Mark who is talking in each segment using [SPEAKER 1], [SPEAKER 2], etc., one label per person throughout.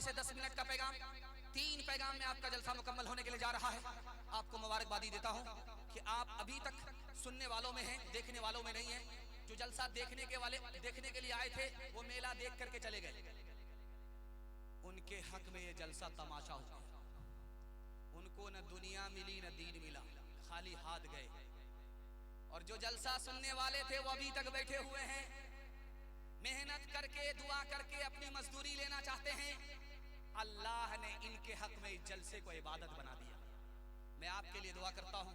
[SPEAKER 1] से 10 मिनट का पैगाम, 3 पैगाम में आपका जलसा मुकम्मल होने के लिए जा रहा है। आपको मुबारकबादी देता हूं कि आप अभी तक सुनने वालों में हैं, देखने वालों में नहीं हैं। जो जलसा देखने के लिए आए थे वो मेला देख करके चले गए, उनके हक में ये जलसा तमाशा हो गया। उनको न दुनिया मिली न दीन मिला, खाली हाथ गए। और जो जलसा सुनने वाले थे वो अभी तक बैठे हुए हैं, मेहनत करके दुआ करके अपनी मजदूरी लेना चाहते हैं। अल्लाह ने इनके हक में इस जलसे को इबादत बना दिया। मैं आपके लिए दुआ करता हूं,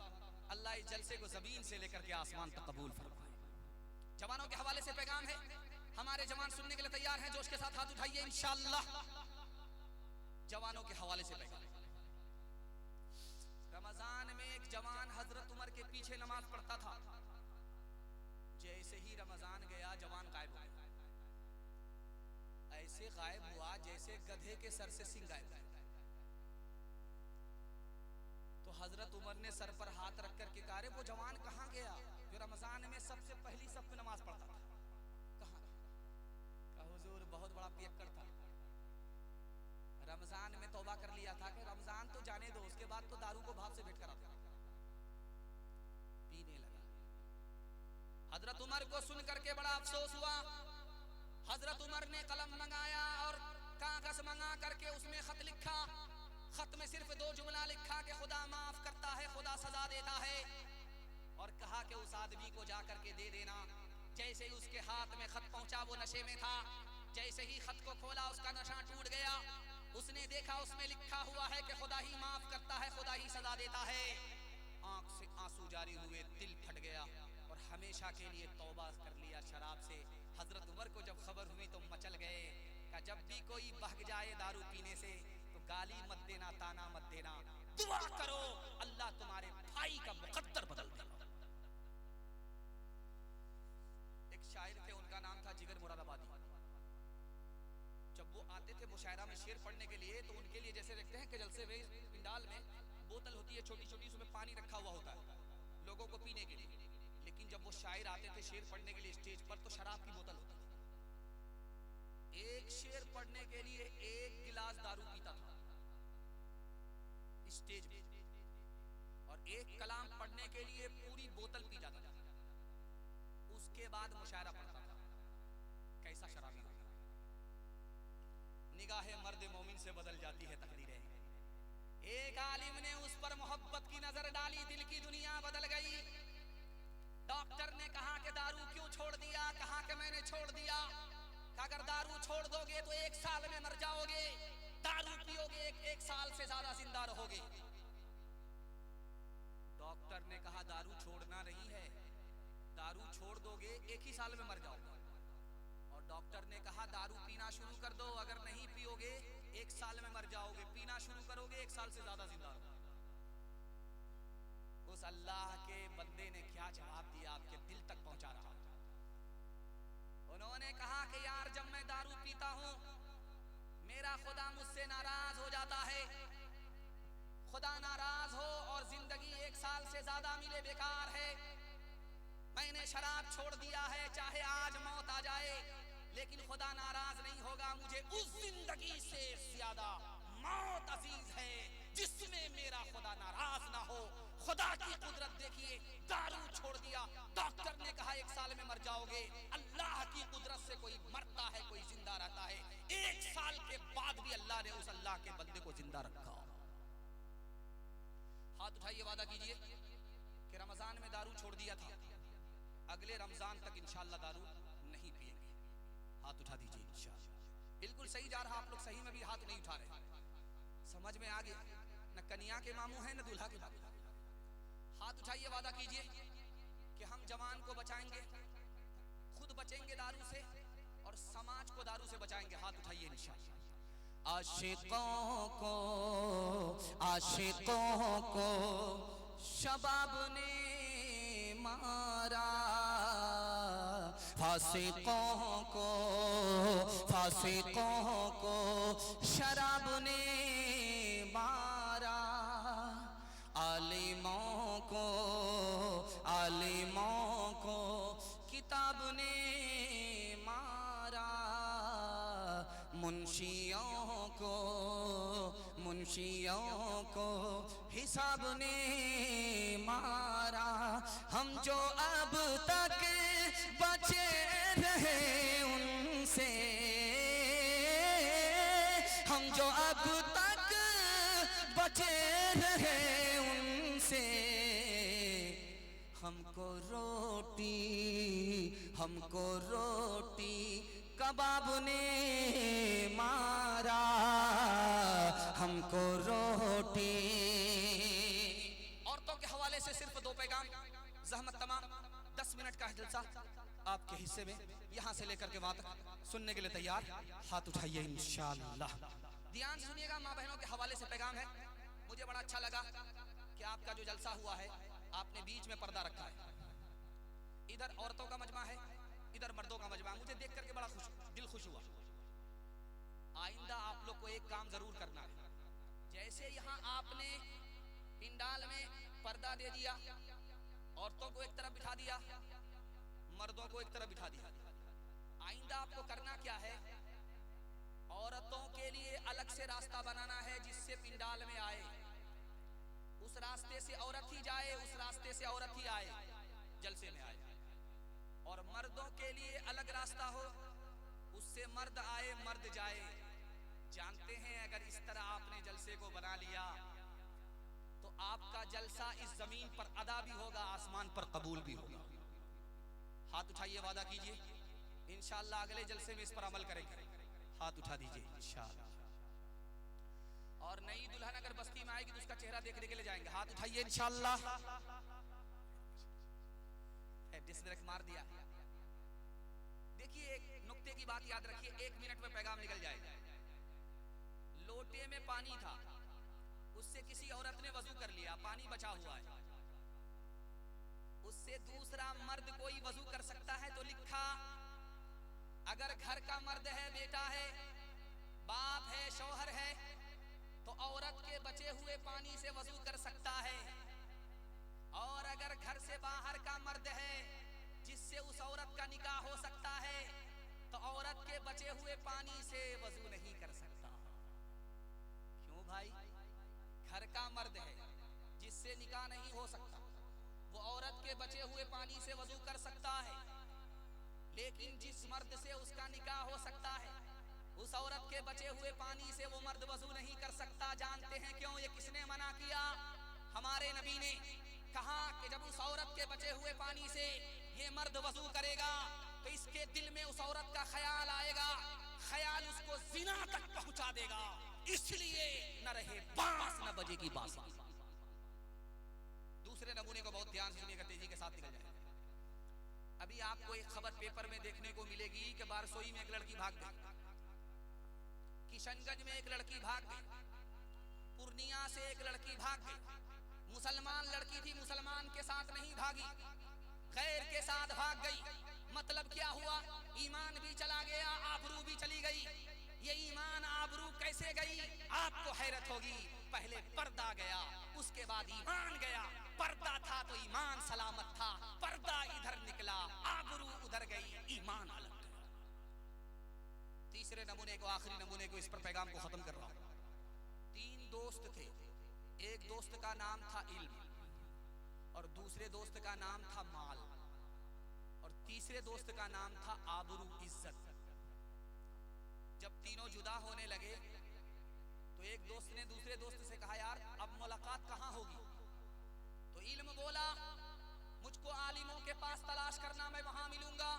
[SPEAKER 1] अल्लाह इस जलसे को जमीन से लेकर के आसमान तक कबूल फरमाए। जवानों के हवाले से पैगाम है, हमारे जवान सुनने के लिए तैयार हैं, जोश के साथ हाथ उठाइए इंशाअल्लाह। जवानों के हवाले से पैगाम। रमजान में एक जवान हजरत उमर के पीछे नमाज पढ़ता था। जैसे ही रमजान गया जवान गायब हो गया। ऐसे गायब हुआ जैसे गधे के सर से सिंह गायब। तो हजरत उमर ने सर पर हाथ रख कर के कहा, वो जवान कहाँ गया जो रमजान में सबसे पहली सब में नमाज पढ़ता था? कहाँ? कहा हुजूर बहुत बड़ा पियक्कड़ था, रमजान में तौबा कर लिया था कि रमजान तो जाने दो, उसके बाद तो दारू को भाव से भेंट करा था, पीने लगा। हजरत उमर को सुन करके बड़ा अफसोस हुआ। हजरत उमर ने कलम मंगाया और कागज मंगा करके उसमें खत लिखा। खत में सिर्फ 2 जुमला लिखा कि खुदा माफ करता है, खुदा सजा देता है, और कहा कि उस आदमी को जा करके दे देना। जैसे ही उसके हाथ में खत पहुंचा वो नशे में था। जैसे ही खत को खोला उसका नशा टूट गया। उसने देखा उसमें लिखा हुआ है कि खुदा ही माफ करता है, खुदा ही सजा देता है। आंख से आंसू जारी हुए, दिल फट गया और हमेशा के लिए तौबा कर लिया शराब से। हजरत उमर को जब खबर हुई तो मचल गए कि जब भी कोई बहक जाए दारू पीने से तो गाली मत देना, ताना मत देना, दुआ करो अल्लाह तुम्हारे भाई का मुकद्दर बदल दे। एक शायर थे, उनका नाम था जिगर मुरादाबादी। जब वो आते थे मुशायरा में शेर पढ़ने के लिए तो उनके लिए जैसे देखते हैं कि जलसे में पिंडाल में बोतल होती है छोटी छोटी, उसमें पानी रखा हुआ होता है लोगों को पीने के लिए। लेकिन जब वो शायर आते थे शेर पढ़ने के लिए स्टेज पर तो शराब की बोतल होती थी। एक शेर पढ़ने के लिए 1 गिलास दारू पीता था स्टेज पे, और 1 कलाम पढ़ने के लिए पूरी बोतल पी जाता था। उसके बाद मुशायरा पढ़ता था। कैसा शराबी होगा। निगाहे मर्द मोमिन से बदल जाती है तकदीरें। एक आलिम ने उस पर मोहब्बत की नजर डाली, दिल की दुनिया बदल गई। डॉक्टर ने कहा कि दारू क्यों छोड़ दिया? कहा कि मैंने छोड़ दिया। अगर दारू छोड़ दोगे तो 1 साल में मर जाओगे, दारू पियोगे 1 साल से ज्यादा जिंदा रहोगे। डॉक्टर ने कहा दारू छोड़ना नहीं है, दारू छोड़ दोगे 1 ही साल में मर जाओगे। और डॉक्टर ने कहा दारू पीना शुरू कर दो, अगर नहीं पियोगे 1 साल में मर जाओगे, पीना शुरू करोगे 1 साल से ज्यादा जिंदा रहोगे। उस अल्लाह के बंदे ने क्या जवाब दिया, आपके दिल तक पहुंचा रहा। उन्होंने कहा कि यार जब मैं दारू पीता हूं मेरा खुदा मुझसे नाराज हो जाता है। खुदा नाराज हो और जिंदगी 1 साल से ज्यादा मिले बेकार है। मैंने शराब छोड़ दिया है, चाहे आज मौत आ जाए लेकिन खुदा नाराज नहीं होगा। मुझे उस जिंदगी से ज्यादा मौत अजीज है जिसमें मेरा खुदा नाराज ना हो। खुदा की कुदरत देखिए, दारू छोड़ दिया। डॉक्टर ने कहा 1 साल में मर जाओगे। अल्लाह की कुदरत से कोई मरता है, कोई जिंदा रहता है। 1 साल के बाद भी अल्लाह ने उस अल्लाह के बंदे को जिंदा रखा। हाथ उठाइए, वादा कीजिए कि रमजान में दारू छोड़ दिया था, अगले रमजान तक इंशाअल्लाह दारू नहीं पिएंगे। हाथ उठा दीजिए इंशाअल्लाह। बिल्कुल सही जा रहा, आप लोग सही में भी हाथ नहीं उठा रहे। समझ में आ गया? न कन्या के मामू हैं न दूल्हा के मामू। हाथ उठाइए, वादा कीजिए कि हम जवान को बचाएंगे, खुद बचेंगे दारू से और समाज को दारू से बचाएंगे। हाथ उठाइए इंशाअल्लाह। आशिकों को शबाब ने मारा, फासिकों को शराब ने मारा, आलिमों को किताब ने मारा, मुंशी मुंशियों को हिसाब ने मारा। हम जो अब तक बचे रहे उनसे, हम जो अब तक बचे रहे उनसे, हमको रोटी कबाब ने मारा, हमको रोटी। औरतों के हवाले से सिर्फ 2 पैगाम, ज़हमत तमाम। 10 मिनट का है जलसा आपके हिस्से में, यहाँ से लेकर के वहां तक। सुनने के लिए तैयार? हाथ उठाइए इंशाअल्लाह। ध्यान से सुनिएगा, माँ बहनों के हवाले से पैगाम है। मुझे बड़ा अच्छा लगा कि आपका जो जलसा हुआ है, आपने बीच में पर्दा रखा है। इधर औरतों का मजमा है, इधर मर्दों का मजमा। मुझे देख करके बड़ा दिल खुश हुआ। आइंदा आप लोग को एक काम जरूर करना है। जैसे यहाँ आपने पिंडाल में पर्दा दे दिया, औरतों को एक तरफ बिठा दिया, मर्दों को एक तरफ बिठा दिया, आइंदा आपको करना क्या है? औरतों के लिए अलग से रास्ता बनाना है जिससे पिंडाल में आए, उस रास्ते से औरत ही जाए, उस रास्ते से औरत ही आए, जलसे में आए। और मर्दों के लिए अलग रास्ता हो, उससे मर्द आए मर्द जाए। जानते हैं अगर इस तरह आपने जलसे को बना लिया तो आपका जलसा इस जमीन पर अदा भी होगा, आसमान पर कबूल भी होगा। हाथ उठाइए, वादा कीजिए इंशाअल्लाह अगले जलसे में इस पर अमल करेंगे। हाथ उठा दीजिए इंशाअल्लाह। और नई दुल्हन अगर बस्ती में आएगी तो उसका चेहरा देखने के लिए जाएंगे। हाथ उठाइए इंशाअल्लाह। डिस्ट्रैक्ट मार दिया। देखिए एक नुक्ते की बात याद रखिए, 1 मिनट में पैगाम निकल जाएगा। लोटे में पानी था, उससे किसी औरत ने वजू कर लिया, पानी बचा हुआ है, उससे दूसरा मर्द कोई वजू कर सकता है तो लिखा, अगर घर का मर्द है, बेटा है, बाप है, शौहर है, तो औरत के बचे हुए पानी से वजू कर सकता है। और अगर घर से बाहर का मर्द है जिससे उस औरत का निकाह हो सकता है, तो औरत के बचे हुए पानी से वजू नहीं कर सकता। क्यों भाई? घर का मर्द है जिससे निकाह नहीं हो सकता, वो औरत के बचे हुए पानी से वजू कर सकता है, लेकिन जिस मर्द से उसका निकाह हो सकता है, उस औरत के बचे हुए पानी से वो मर्द वजू नहीं कर सकता। जानते हैं क्यों? ये किसने मना किया? हमारे नबी ने कहा कि जब उस औरत के बचे हुए पानी से ये मर्द वजू करेगा तो इसके दिल में उस औरत का ख्याल आएगा, ख्याल उसको जिना तक पहुंचा देगा, इसलिए न रहे बांस न बजेगी बांसुरी। दूसरे नमूने को बहुत ध्यान से सुनिएगा, तेजी के साथ निकल जाए। अभी आपको एक खबर पेपर में देखने को मिलेगी कि बारसोई में एक लड़की भाग गई, किशनगंज में एक लड़की भाग गई, पूर्णिया से एक लड़की भाग गई। मुसलमान लड़की थी, मुसलमान के साथ नहीं भागी, गैर के साथ भाग गई। मतलब क्या हुआ? ईमान भी चला गया, आबरू भी चली गई। ये ईमान आबरू कैसे गई? आपको हैरत होगी। पहले पर्दा गया, उसके बाद ईमान गया। पर्दा था तो ईमान सलामत था, पर्दा इधर निकला, आबरू उधर गई, ईमान अलग गया। तीसरे नमूने को, आखिरी नमूने को, इस पर पैगाम को खत्म कर रहा हूं। 3 दोस्त थे, एक दोस्त का नाम था इल्म, और दूसरे दोस्त का नाम था माल, और तीसरे दोस्त का नाम था आबरू, इज्जत। जब तीनों जुदा होने लगे तो एक दोस्त ने दूसरे दोस्त से कहा, यार अब मुलाकात कहाँ होगी? तो इल्म बोला, मुझको आलिमों के पास तलाश करना, मैं वहां मिलूंगा,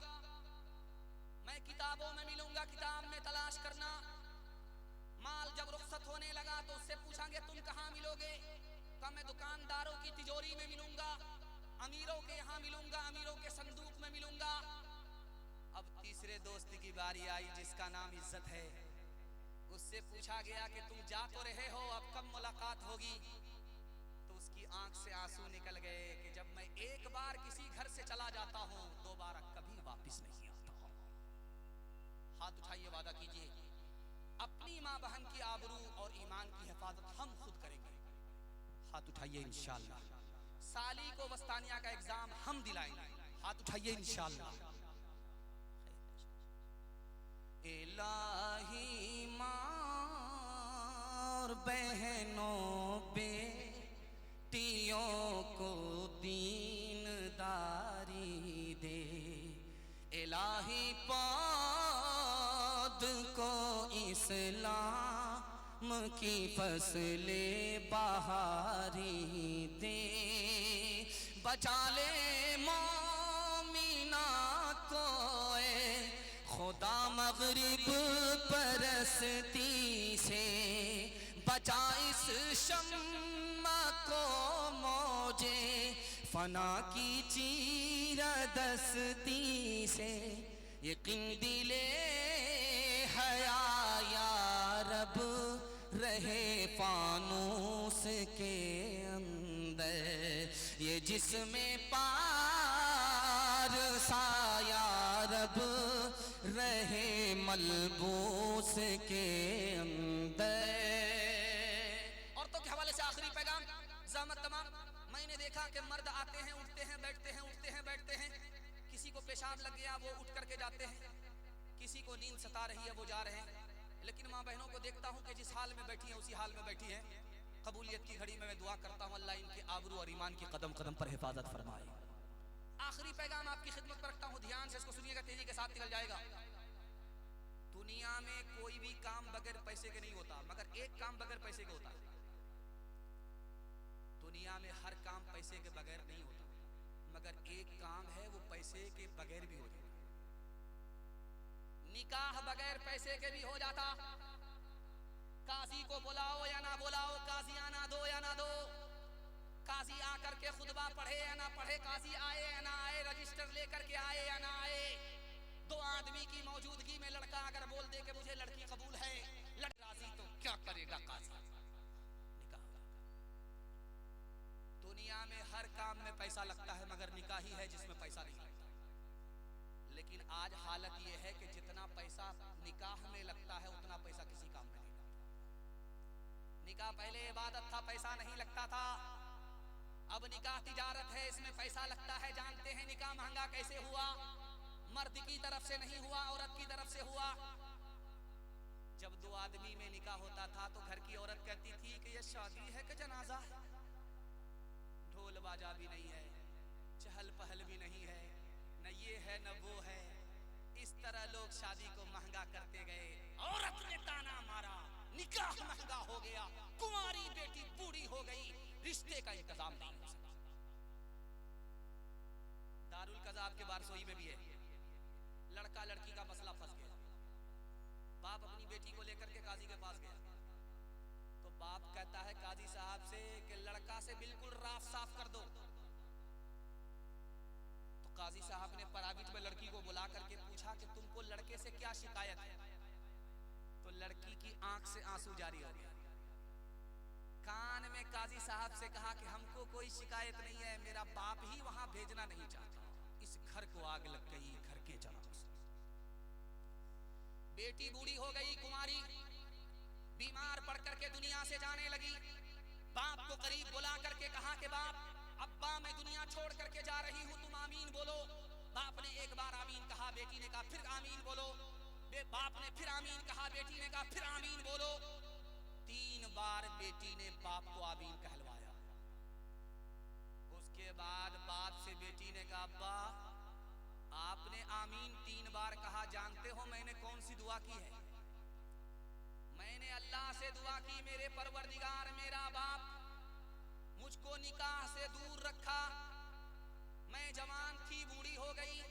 [SPEAKER 1] मैं किताबों में मिलूंगा, किताब में तलाश करना। माल जब रुखसत होने लगा तो उससे पूछांगे तुम कहाँ मिलोगे? तो मैं दुकानदारों की तिजोरी में मिलूंगा, अमीरों के यहाँ मिलूंगा, अमीरों के संदूक में मिलूंगा। अब तीसरे दोस्त की बारी आई जिसका नाम इज्जत है, उससे पूछा गया कि तुम जा तो रहे हो, अब कब मुलाकात होगी? तो उसकी आंख से आंसू निकल गए कि जब मैं एक बार किसी घर से चला जाता हूँ, दोबारा कभी वापस नहीं आता हूँ। हाथ उठाइए, वादा कीजिए अपनी माँ बहन की आबरू और ईमान की हिफाजत हम खुद करेंगे। हाथ उठाइए इंशाअल्लाह। साली को वस्तानिया का एग्जाम हम दिलाएंगे। हाथ उठाइए इंशाअल्लाह। इलाही माँ और बहनों बेटियों को दीनदारी दे, इलाही पौध को इस्लाम की फसले बहारी दे, बचा ले मोमिना को खुदा मगरिब परस्ती से, बचा इस शम्मा को मौजे फना की चीरदस्ती से, यकीन दिले हया या रब रहे फानूस के अंदर, ये जिसमें पार साया रब रहे मलबूस के अंदर। और तो के हवाले से आखिरी पैगाम ज़हमत तमाम। मैंने देखा कि मर्द आते हैं, उठते हैं, बैठते हैं, उठते हैं, बैठते हैं, किसी को पेशाब लग गया वो उठ करके जाते हैं, किसी को नींद सता रही है वो जा रहे हैं, लेकिन माँ बहनों को देखता हूँ कि जिस हाल में बैठी है उसी हाल में बैठी है। कबूलियत की घड़ी में मैं दुआ करता हूँ अल्लाह इनके आबरू और ईमान की कदम कदम पर हिफाजत फरमाए। आखिरी पैगाम आपकी खिदमत पर रखता हूँ, ध्यान से इसको सुनिएगा, तेजी के साथ निकल जाएगा। दुनिया में कोई भी काम बगैर पैसे के नहीं होता, मगर एक काम बगैर पैसे के होता है। दुनिया में हर काम पैसे के बगैर नहीं होता, मगर एक काम है वो पैसे के बगैर भी हो जाता। निकाह बगैर पैसे के भी हो जाता। काजी को बुलाओ या ना बुलाओ, काजी आना दो या ना दो, काजी आकर के खुतबा पढ़े या ना पढ़े, काजी आए या ना आए, रजिस्टर लेकर के आए या ना आए, दो आदमी की मौजूदगी में लड़का अगर बोल दे कि मुझे लड़की कबूल है, लड़का राजी, तो क्या करेगा काजी? निकाह। दुनिया में हर काम में पैसा लगता है, मगर निकाह ही है जिसमें पैसा नहीं लगता। लेकिन आज हालत यह है कि जितना पैसा निकाह में लगता है उतना पैसा किसी काम में नहीं लगता। निकाह पहले इबादत था, पैसा नहीं लगता था, अब निकाह तिजारत है, इसमें पैसा लगता है। जानते हैं निकाह महंगा कैसे हुआ? मर्द की तरफ से नहीं हुआ, औरत की तरफ से हुआ। जब दो आदमी में निकाह होता था तो घर की औरत कहती थी कि ये शादी है कि जनाजा है, ढोल बाजा भी नहीं है, चहल पहल भी नहीं है, न ये है न वो है। इस तरह लोग शादी को महंगा करते गए। औरत ने ताना मारा, निकाह महंगा हो गया, कुंवारी बेटी बूढ़ी हो गई, रिश्ते का इंतजाम नहीं हो सका। दारुल कज़ाब के बारसोई में भी है, लड़का लड़की का मसला फंस गया। बाप अपनी बेटी को लेकर के काजी के पास गया, तो बाप कहता है काजी साहब से कि लड़का से बिल्कुल राफ साफ कर दो। तो काजी साहब ने प्राइवेट में लड़की को बुला करके पूछा कि तुमको लड़के से क्या शिकायत है? तो लड़की की आंख से आंसू जारी हो गया। कान में काजी साहब से कहा कि हमको कोई शिकायत नहीं है, मेरा बाप ही वहां भेजना नहीं चाहता। इस घर को आग लग गई, घर के चला। बेटी बूढ़ी हो गई, कुमारी बीमार पड़ करके दुनिया से जाने लगी। बाप को करीब बुला करके कहा कि बाप, अब्बा मैं दुनिया छोड़ करके जा रही हूँ, तुम आमीन बोलो। बाप ने एक बार आमीन कहा, बेटी ने कहा फिर आमीन बोलो। बाप ने फिर आमीन कहा, बेटी ने कहा फिर आमीन बोलो। 3 बार बेटी ने बाप को आमीन कहलवाया। उसके बाद बाप से बेटी ने कहा, अब्बा आपने आमीन 3 बार कहा, जानते हो मैंने कौन सी दुआ की है? मैंने अल्लाह से दुआ की, मेरे परवरदिगार मेरा बाप मुझको निकाह से दूर रखा, मैं जवान थी बूढ़ी हो गई,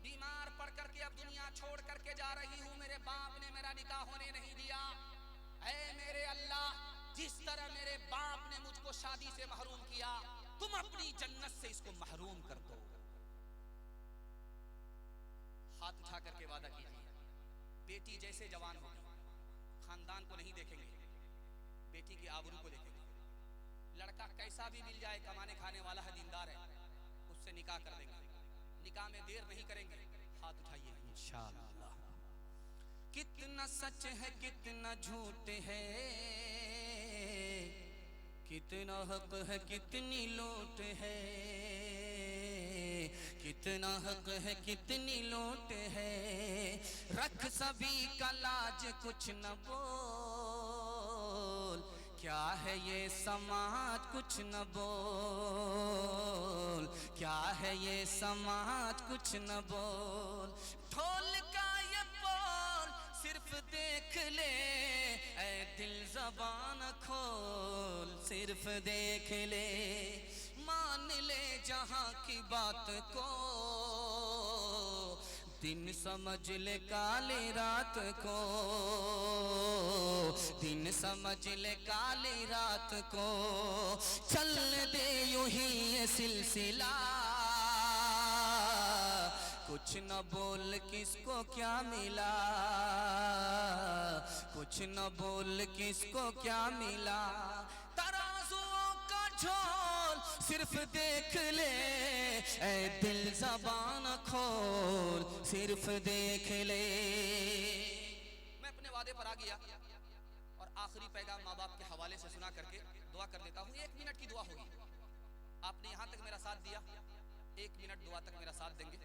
[SPEAKER 1] बीमार पड़ करके अब दुनिया छोड़ करके जा रही हूँ, मेरे बाप ने मेरा निकाह होने नहीं दिया। ऐ मेरे अल्लाह, जिस तरह मेरे बाप ने मुझको शादी से महरूम किया, तुम अपनी जन्नत से इसको महरूम कर दो। हाथ उठा करके वादा कीजिए। बेटी जैसे जवान होगी, खानदान को नहीं देखेंगे, बेटी की आबरू को देखेंगे। लड़का कैसा भी मिल जाए, कमाने खाने वाला है, दीनदार है, उससे निकाह कर देंगे। निकाह में देर नहीं करेंगे। हाथ उठाइए इंशाअल्लाह। कितना सच है कितना झूठ है, कितना हक है कितनी लूट है, कितना हक है कितनी लूट है, रख सभी का लाज कुछ न बोल। क्या है ये समाज कुछ न बोल, क्या है ये समाज कुछ न बोल। ढोल का ये बोल सिर्फ देख ले, ऐ दिल ज़बान खोल सिर्फ देख ले। मान ले जहां की बात को, दिन समझ ले काली रात को, दिन समझ ले काली रात को। चल दे यूं ही ये सिलसिला, कुछ न बोल किसको क्या मिला, कुछ न बोल किसको क्या मिला। तराजुओं का झोल सिर्फ देख ले, ऐ दिल ज़बान खोल सिर्फ देख ले। मैं अपने वादे पर आ गया और आखिरी पैगाम माँ बाप के हवाले से सुना करके दुआ कर लेता हूँ। 1 मिनट की दुआ होगी। आपने यहाँ तक मेरा साथ दिया, 1 मिनट दुआ तक मेरा साथ देंगे,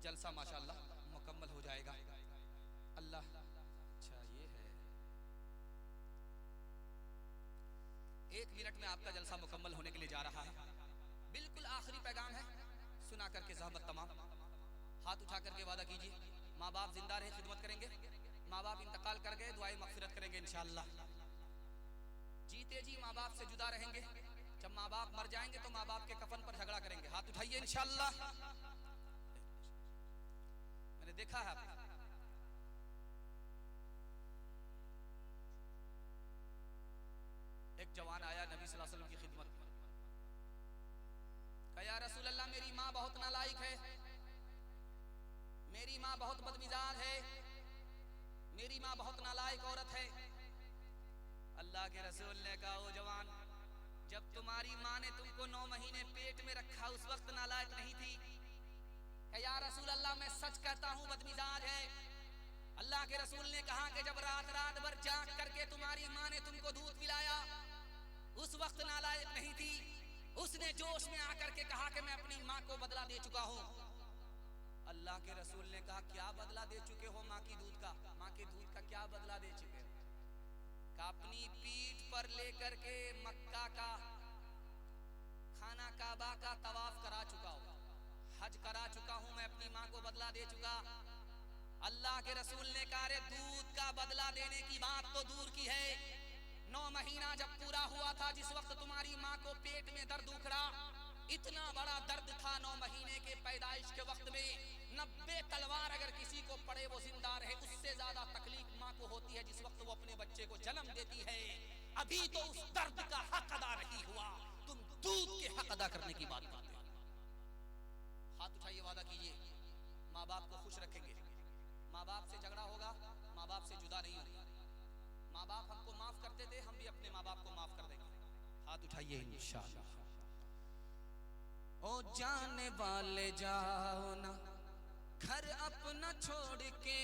[SPEAKER 1] जलसा माशाअल्लाह मुकम्मल हो जाएगा। अल्लाह, अच्छा ये है, 1 मिनट में आपका जलसा मुकम्मल होने के लिए जा रहा है। बिल्कुल आखिरी पैगाम है, सुना करके ज़हमत तमाम। हाथ उठा करके वादा कीजिए, माँ बाप जिंदा रहे खिदमत करेंगे, माँ बाप इंतकाल कर गए दुआए मग़फ़िरत करेंगे इंशाअल्लाह। जीते जी माँ बाप से जुदा रहेंगे, जब माँ बाप मर जाएंगे तो माँ बाप के कफन पर झगड़ा करेंगे। हाथ उठाइए इंशाअल्लाह। मैंने देखा है एक जवान आया नबी सल्लल्लाहु अलैहि वसल्लम की खिदमत में, कहा या रसूल अल्लाह मेरी माँ बहुत नालायक है, मेरी माँ बहुत बदमिजाज है, मेरी माँ बहुत नालायक औरत है। अल्लाह के रसूल ने कहा ओ जवान, जब तुम्हारी माँ ने तुमको 9 महीने पेट में रखा उस वक्त नालायक नहीं थी। या रसूल अल्लाह मैं सच कहता हूँ बदमिजाज है। अल्लाह के रसूल ने कहा कि जब रात रात भर जाग करके तुम्हारी माँ ने तुमको दूध पिलाया उस वक्त नालायक नहीं थी। उसने जोश में आकर के कहा कि मैं अपनी माँ को बदला दे चुका हूँ। अल्लाह के रसूल ने कहा क्या बदला दे चुके हो माँ की दूध का, माँ के दूध का क्या बदला दे चुके हो? अपनी पीठ पर लेकर के मक्का का खाना काबा का तवाफ करा चुका हूँ, हज करा चुका हूँ, मैं अपनी माँ को बदला दे चुका। अल्लाह के रसूल ने कहा रे दूध का बदला देने की बात तो दूर की है, 9 महीना जब पूरा हुआ था जिस वक्त तुम्हारी माँ को पेट में दर्द उखड़ा, इतना बड़ा दर्द था 9 महीने के पैदाइश के वक्त में, 90 तलवार अगर किसी को पड़े वो जिंदा रहे, उससे ज्यादा तकलीफ माँ को होती है जिस वक्त वो अपने बच्चे को जन्म देती है। अभी तो उस दर्द का हक अदा नहीं हुआ, तुम दूध के हक अदा करने की बात करते हो। हाथ उठाइए, वादा कीजिए माँ बाप को खुश रखेंगे, माँ बाप से झगड़ा होगा, माँ बाप से जुदा नहीं होंगे। माँ बाप हमको माफ करते थे, हम भी अपने माँ बाप को माफ कर देंगे। हाथ उठाइए इंशाअल्लाह। ओ जाने वाले जाओ ना घर अपना छोड़ के,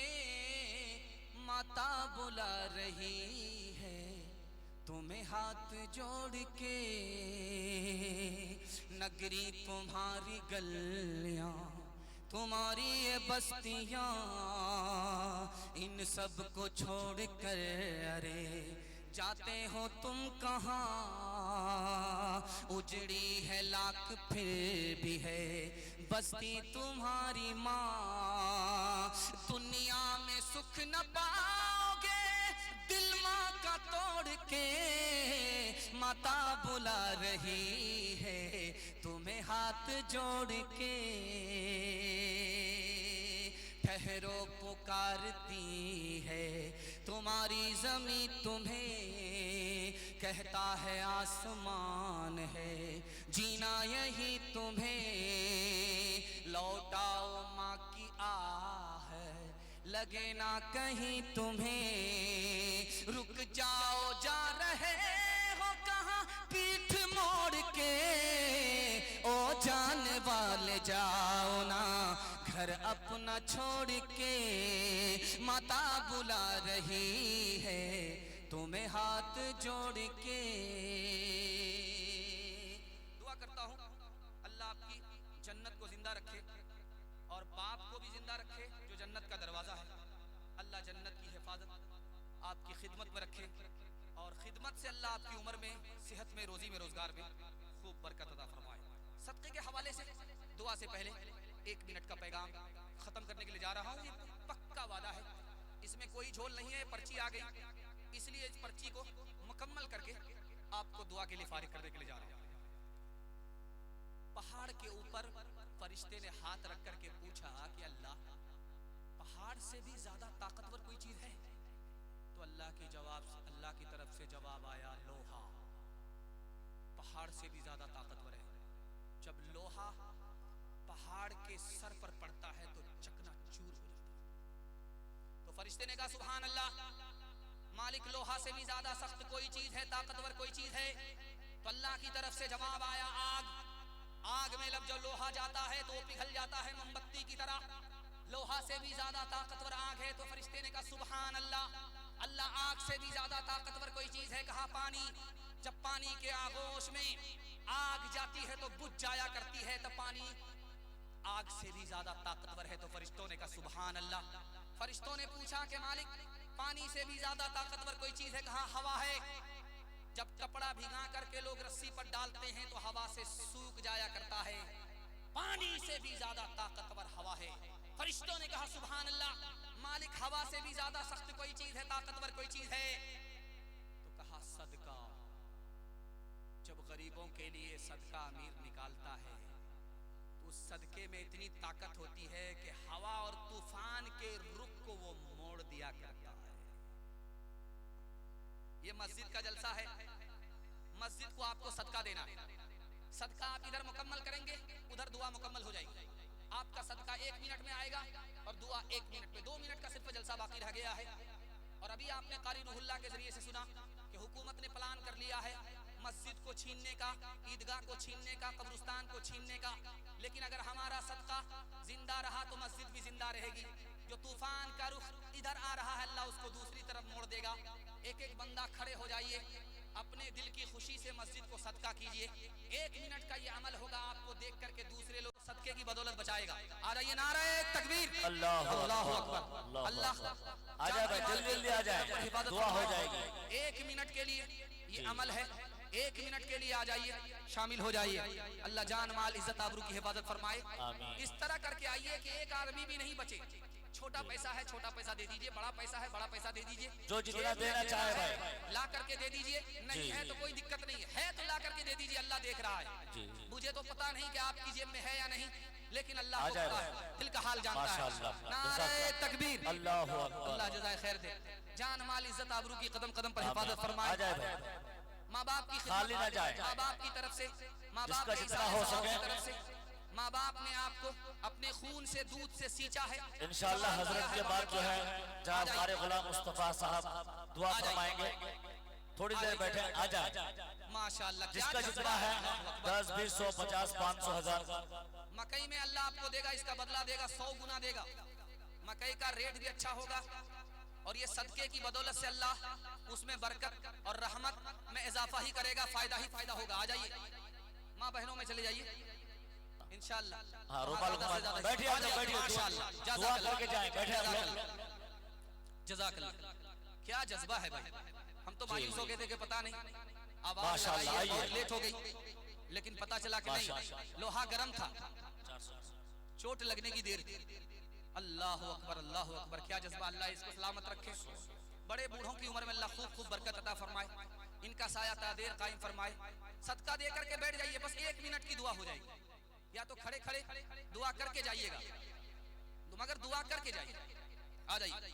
[SPEAKER 1] माता बुला रही है तुम्हें हाथ जोड़ के। नगरी तुम्हारी गलियां तुम्हारी ये बस्तियां, इन सब को छोड़ कर अरे जाते हो तुम कहाँ? उजड़ी है लाख फिर भी है बस्ती तुम्हारी माँ। दुनिया में सुख न पाओगे दिल माँ का तोड़ के, माता बुला रही है तुम्हें हाथ जोड़ के। ठहरो पुकारती है तुम्हारी जमीन तुम्हें, कहता है आसमान है जीना यही तुम्हें। लौटाओ माँ की आह लगे ना कहीं तुम्हें, रुक जाओ जा रहे हो कहाँ पीठ मोड़ के। ओ जाने वाले जाओ ना घर अपना छोड़ के, माता बुला रही है तुम्हें हाथ जोड़ के। दुआ करता हूँ अल्लाह आपकी जन्नत को जिंदा रखे और बाप को भी जिंदा रखे जो जन्नत का दरवाज़ा है। अल्लाह जन्नत की हिफाजत आपकी खिदमत में रखे और खिदमत से अल्लाह आपकी उम्र में, सेहत में, रोजी में, रोजगार में खूब बरकत अता फरमाए। सदक़े के हवाले से दुआ से पहले 1 मिनट का पैगाम ख़त्म करने के लिए जा रहा हूँ। ये पक्का वादा है, इसमें कोई झोल नहीं है। पर्ची आ गई, इसलिए इस पर्ची को मुकम्मल करके आपको दुआ के लिए फारिग करने के लिए जा रहा हूँ। पहाड़ के ऊपर फरिश्ते ने हाथ रख करके पूछा कि अल्लाह, पहाड़ से भी ज्यादा ताकतवर कोई चीज है? तो अल्लाह की तरफ से जवाब आया, लोहा पहाड़ से भी ज्यादा ताकतवर है। जब लोहा पहाड़ के सर पर पड़ता है तो चकनाचूर हो जाता है। तो फरिश्ते ने कहा सुभान अल्लाह, मालिक लोहा से भी ज्यादा सख्त कोई चीज है, ताकतवर कोई चीज है? तो अल्लाह की तरफ से जवाब आया, आग। आग में जब लोहा जाता है तो वो पिघल जाता है मोमबत्ती की तरह। लोहा से भी ज्यादा ताकतवर आग है। तो फरिश्ते ने कहा सुभान अल्लाह, अल्लाह आग से भी ज्यादा ताकतवर कोई चीज है? कहा पानी। जब पानी के आगोश में आग जाती है तो बुझ जाया करती है, तो पानी आग से भी ज्यादा ताकतवर है। तो फरिश्तों ने कहा सुभान अल्लाह। फरिश्तों ने पूछा कि मालिक, पानी से भी ज्यादा ताकतवर कोई चीज है? कहा हवा है। जब कपड़ा भिगा करके लोग रस्सी पर डालते हैं तो हवा से सूख जाया करता है, पानी से भी ज्यादा ताकतवर हवा है। फरिश्तों ने कहा सुभान अल्लाह, मालिक हवा से भी ज्यादा सख्त कोई चीज है, ताकतवर कोई चीज है? तो कहा सदका। जब गरीबों के लिए सदका अमीर निकालता है तो उस सदके में इतनी ताकत होती है कि हवा और तूफान के रुख को वो मोड़ दिया करता है। ये मस्जिद का जलसा है, मस्जिद को आपको सदका देना है। सदका आप इधर मुकम्मल करेंगे, उधर दुआ मुकम्मल हो जाएगी। आपका सदका 1 मिनट में आएगा और दुआ 1 मिनट में। 2 मिनट का सिर्फ जलसा बाकी रह गया है। और अभी आपने कारी रूहुल्लाह के जरिए से सुना कि हुकूमत ने प्लान कर लिया है मस्जिद को छीनने का, ईदगाह को छीनने का, कब्रिस्तान को छीनने का। लेकिन अगर हमारा सदका जिंदा रहा तो मस्जिद भी जिंदा रहेगी। जो तूफान का रुख इधर आ रहा है, अल्लाह उसको दूसरी तरफ मोड़ देगा। एक एक बंदा खड़े हो जाइए, अपने दिल की खुशी से मस्जिद को सदका कीजिए। 1 मिनट का ये अमल होगा, आपको देख करके दूसरे लोग सदके की बदौलत बचाएगा। आ जाइए, नारे तकबीर, अल्लाहु अकबर, अल्लाह।
[SPEAKER 2] आ जाए भाई, जल्दी जल्दी आ जाए, दुआ हो जाएगी।
[SPEAKER 1] 1 मिनट के लिए ये अमल है, 1 मिनट के लिए आ जाइए, शामिल हो जाइए। अल्लाह जान माल इज्जत आबरू की हिफाजत फरमाए। इस तरह करके आइए कि एक आदमी भी नहीं बचे। छोटा पैसा है, छोटा पैसा दे दीजिए, बड़ा पैसा है, बड़ा पैसा दे दीजिए।
[SPEAKER 2] जो जितना देना चाहे भाई
[SPEAKER 1] ला करके दे दीजिए। नहीं है तो कोई दिक्कत नहीं है, तो ला करके दे दीजिए, अल्लाह देख रहा है। मुझे तो पता नहीं कि आपकी जेब में है या नहीं, लेकिन अल्लाह को पता है, दिल का हाल जानता है। नारे तकबीर,
[SPEAKER 2] अल्लाहु अकबर,
[SPEAKER 1] अल्लाह जज़ाए खैर दे। जान माल इज्जत आबरू की कदम कदम पर हिफाजत फरमाए। माँ बाप की
[SPEAKER 2] खाली ना जाए,
[SPEAKER 1] माँ बाप की तरफ से, माँ बाप
[SPEAKER 2] जिसका जितना हो सके
[SPEAKER 1] तरफ से। माँ बाप ने आपको अपने खून से, दूध से सींचा है।
[SPEAKER 2] इंशाअल्लाह हजरत के बाद जो है जनाब कारी गुलाम मुस्तफा साहब दुआ फरमाएंगे। थोड़ी देर बैठे, आ जाए
[SPEAKER 1] माशाअल्लाह।
[SPEAKER 2] जिसका जितना है 10, 20, 100, 50, 500, 1000।
[SPEAKER 1] मकई में अल्लाह आपको देगा, इसका बदला देगा, 100 गुना देगा। मकई का रेट भी अच्छा होगा और ये सदके की बदौलत से अल्लाह उसमें बरकत और रहमत में इजाफा ही करेगा, फायदा ही फायदा होगा। आ जाइए माँ बहनों में चले जाइए इंशाअल्लाह।
[SPEAKER 2] हाँ, रूपाल बैठिए, आप लोग बैठिए, दुआ करके जाएं, बैठे आप लोग।
[SPEAKER 1] जज़ाकल्लाह। क्या जज्बा है भाई, हम तो मायूस हो गए थे कि पता नहीं आवाज
[SPEAKER 2] माशाअल्लाह,
[SPEAKER 1] आई और लेट हो गई, लेकिन पता चला कि नहीं, लोहा गर्म था, चोट लगने की देर थी। अल्लाह अकबर, अल्लाह अकबर। क्या जज्बा, अल्लाह इसको सलामत रखे। बड़े बूढ़ों की उम्र में अल्लाह खूब खूब बरकत अता फरमाए, इनका साया तादेर कायम फरमाए। सदका दे करके बैठ जाइए, बस 1 मिनट की दुआ हो जाएगी। या तो खड़े खड़े दुआ करके जाइएगा, मगर दुआ करके जाइए। आ जाइए।